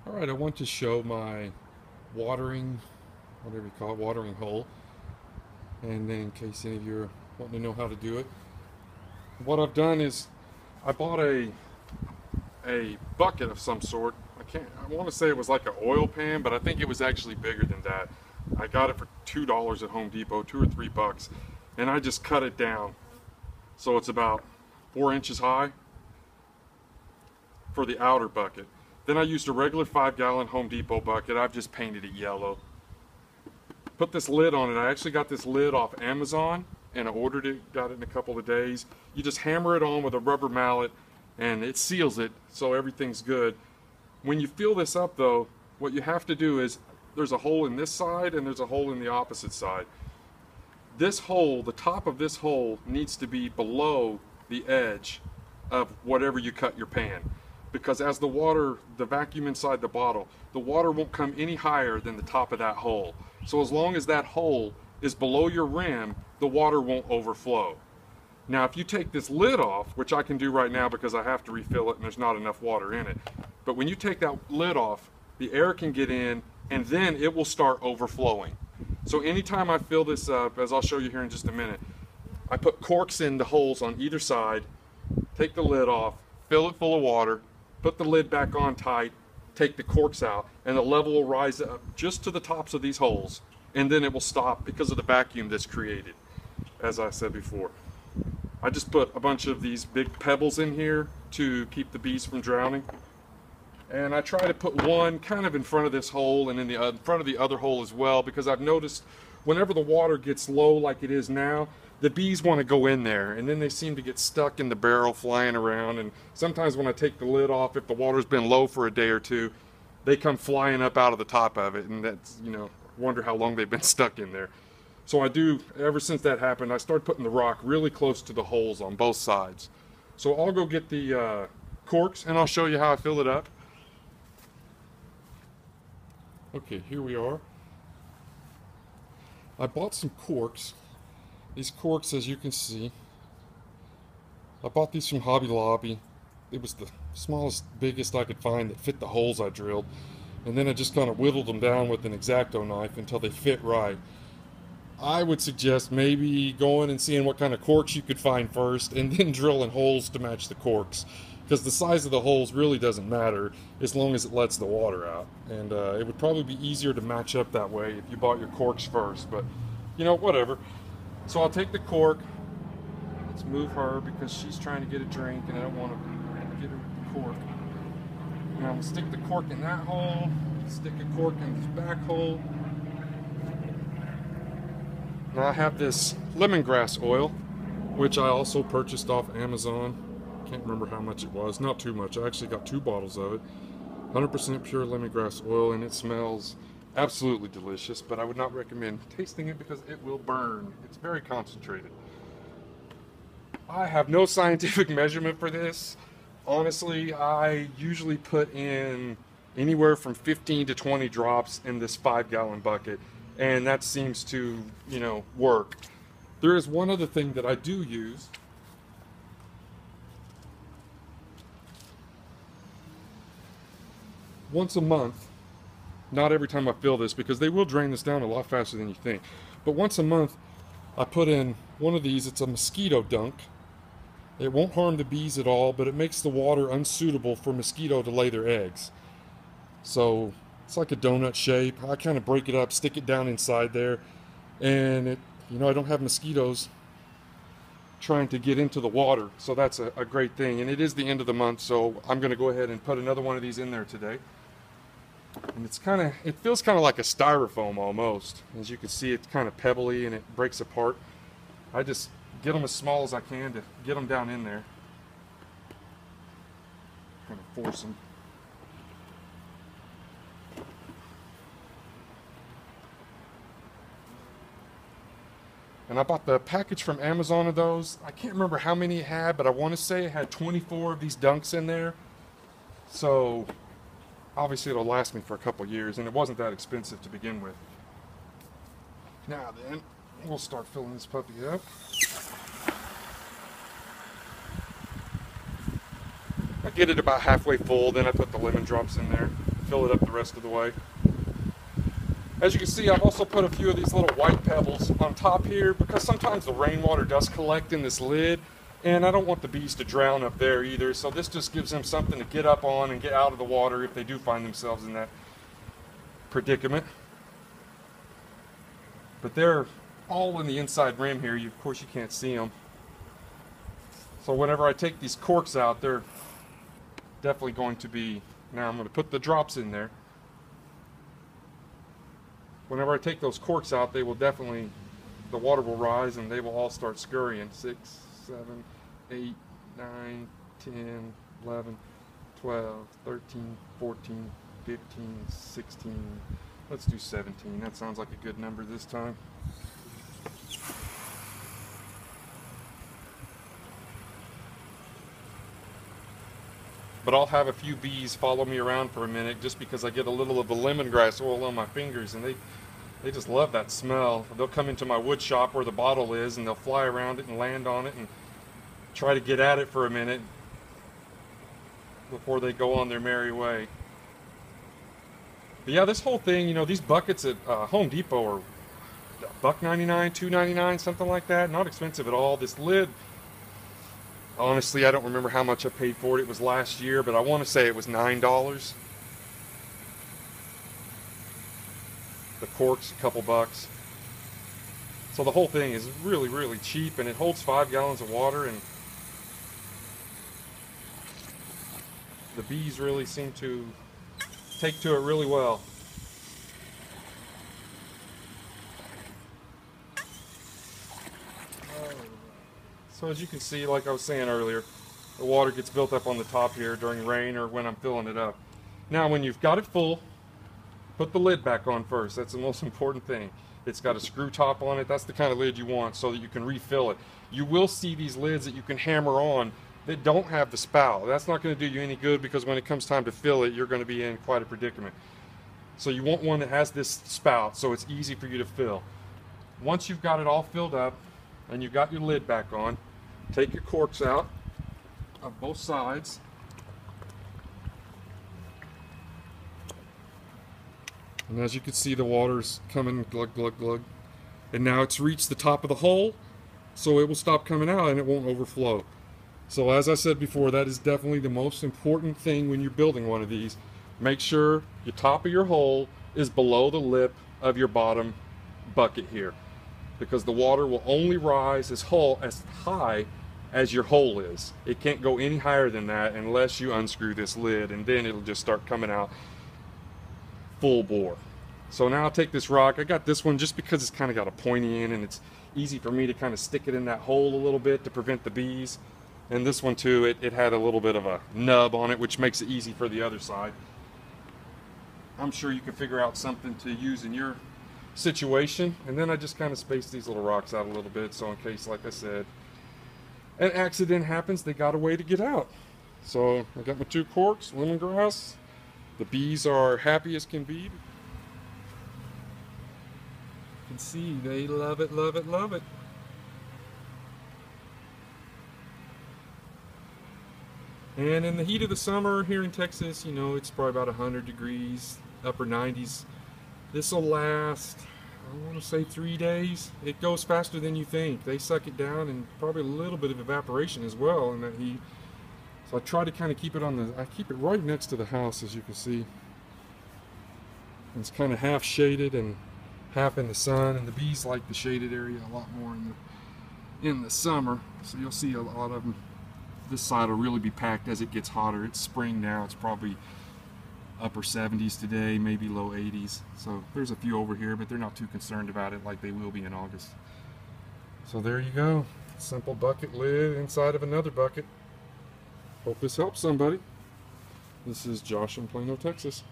Alright, I want to show my watering, whatever you call it, watering hole. And then in case any of you are wanting to know how to do it. What I've done is I bought a bucket of some sort. I want to say it was like an oil pan, but I think it was actually bigger than that. I got it for $2 at Home Depot, $2 or $3, and I just cut it down. So it's about 4 inches high for the outer bucket. Then I used a regular 5-gallon Home Depot bucket. I've just painted it yellow. Put this lid on it. I actually got this lid off Amazon and I ordered it, got it in a couple of days. You just hammer it on with a rubber mallet and it seals it so everything's good. When you fill this up though, what you have to do is there's a hole in this side and there's a hole in the opposite side. This hole, the top of this hole needs to be below the edge of whatever you cut your pan. Because as the water, the vacuum inside the bottle, the water won't come any higher than the top of that hole. So as long as that hole is below your rim, the water won't overflow. Now if you take this lid off, which I can do right now because I have to refill it and there's not enough water in it, but when you take that lid off, the air can get in and then it will start overflowing. So anytime I fill this up, as I'll show you here in just a minute, I put corks in the holes on either side, take the lid off, fill it full of water, put the lid back on tight, take the corks out, and the level will rise up just to the tops of these holes, and then it will stop because of the vacuum that's created, as I said before. I just put a bunch of these big pebbles in here to keep the bees from drowning. And I try to put one kind of in front of this hole and in front of the other hole as well, because I've noticed whenever the water gets low like it is now, the bees want to go in there and then they seem to get stuck in the barrel flying around. And sometimes when I take the lid off, if the water's been low for a day or two, they come flying up out of the top of it, and that's, you know, wonder how long they've been stuck in there. So I do, ever since that happened, I started putting the rock really close to the holes on both sides. So I'll go get the corks and I'll show you how I fill it up. Okay, here we are. I bought some corks. These corks, as you can see, I bought these from Hobby Lobby. It was the smallest, biggest I could find that fit the holes I drilled. And then I just kind of whittled them down with an X-Acto knife until they fit right. I would suggest maybe going and seeing what kind of corks you could find first and then drilling holes to match the corks. Because the size of the holes really doesn't matter as long as it lets the water out. And it would probably be easier to match up that way if you bought your corks first. But, you know, whatever. So I'll take the cork. Let's move her because she's trying to get a drink and I don't want to get her the cork. Now I'm going to stick the cork in that hole. Stick a cork in this back hole. Now I have this lemongrass oil, which I also purchased off Amazon. Can't remember how much it was. Not too much. I actually got 2 bottles of it. 100% pure lemongrass oil, and it smells absolutely delicious, but I would not recommend tasting it because it will burn. It's very concentrated. I have no scientific measurement for this. Honestly, I usually put in anywhere from 15 to 20 drops in this 5-gallon bucket, and that seems to, you know, work. There is one other thing that I do use. Once a month, not every time I fill this because they will drain this down a lot faster than you think, but once a month I put in one of these. It's a mosquito dunk. It won't harm the bees at all, but it makes the water unsuitable for mosquito to lay their eggs. So it's like a donut shape. I kind of break it up, stick it down inside there, and it, you know, I don't have mosquitoes trying to get into the water, so that's a great thing. And it is the end of the month, so I'm going to go ahead and put another one of these in there today. And it feels kind of like a styrofoam almost. As you can see, it's kind of pebbly and it breaks apart. I just get them as small as I can to get them down in there. Kind of force them. And I bought the package from Amazon of those. I can't remember how many it had, but I want to say it had 24 of these dunks in there. So obviously it'll last me for a couple years, and it wasn't that expensive to begin with. Now then, we'll start filling this puppy up. I get it about halfway full, then I put the lemon drops in there. fill it up the rest of the way. As you can see, I've also put a few of these little white pebbles on top here because sometimes the rainwater does collect in this lid, and I don't want the bees to drown up there either, so this just gives them something to get up on and get out of the water if they do find themselves in that predicament. But they're all in the inside rim here. Of course you can't see them. So whenever I take these corks out, they're definitely going to be, now I'm going to put the drops in there. Whenever I take those corks out, they will definitely, the water will rise and they will all start scurrying. 6, 7, 8, 9, 10, 11, 12, 13, 14, 15, 16. Let's do 17. That sounds like a good number this time. But I'll have a few bees follow me around for a minute just because I get a little of the lemongrass oil on my fingers, and they just love that smell. They'll come into my wood shop where the bottle is, and they'll fly around it and land on it and try to get at it for a minute before they go on their merry way. But yeah, this whole thing, you know, these buckets at Home Depot are $1.99, $2.99, something like that. Not expensive at all. This lid, honestly, I don't remember how much I paid for it. It was last year, but I want to say it was $9. The cork's a couple bucks. So the whole thing is really, really cheap, and it holds 5 gallons of water, and the bees really seem to take to it really well. So as you can see, like I was saying earlier, the water gets built up on the top here during rain or when I'm filling it up. Now when you've got it full, put the lid back on first. That's the most important thing. It's got a screw top on it. That's the kind of lid you want so that you can refill it. You will see these lids that you can hammer on that don't have the spout. That's not going to do you any good because when it comes time to fill it, you're going to be in quite a predicament. So you want one that has this spout so it's easy for you to fill. Once you've got it all filled up and you've got your lid back on, take your corks out of both sides. And as you can see, the water's coming glug, glug, glug. And now it's reached the top of the hole, so it will stop coming out and it won't overflow. So as I said before, that is definitely the most important thing when you're building one of these. Make sure your top of your hole is below the lip of your bottom bucket here, because the water will only rise as high as your hole is. It can't go any higher than that unless you unscrew this lid, and then it'll just start coming out full bore. So now I'll take this rock. I got this one just because it's kind of got a pointy end and it's easy for me to kind of stick it in that hole a little bit to prevent the bees. And this one too, it had a little bit of a nub on it, which makes it easy for the other side. I'm sure you can figure out something to use in your situation. And then I just kind of space these little rocks out a little bit, so in case, like I said, an accident happens, they got a way to get out. So I got my 2 corks, lemongrass. The bees are happy as can be. You can see they love it, love it, love it. And in the heat of the summer here in Texas, you know, it's probably about 100 degrees, upper 90s. This will last, I want to say 3 days. It goes faster than you think. They suck it down, and probably a little bit of evaporation as well in that heat. So I try to kind of keep it I keep it right next to the house, as you can see. And it's kind of half shaded and half in the sun, and the bees like the shaded area a lot more in the summer. So you'll see a lot of them. This side will really be packed as it gets hotter. It's spring now. It's probably upper 70s today, maybe low 80s. So there's a few over here, but they're not too concerned about it like they will be in August. So there you go. Simple bucket lid inside of another bucket. Hope this helps somebody. This is Josh in Plano, Texas.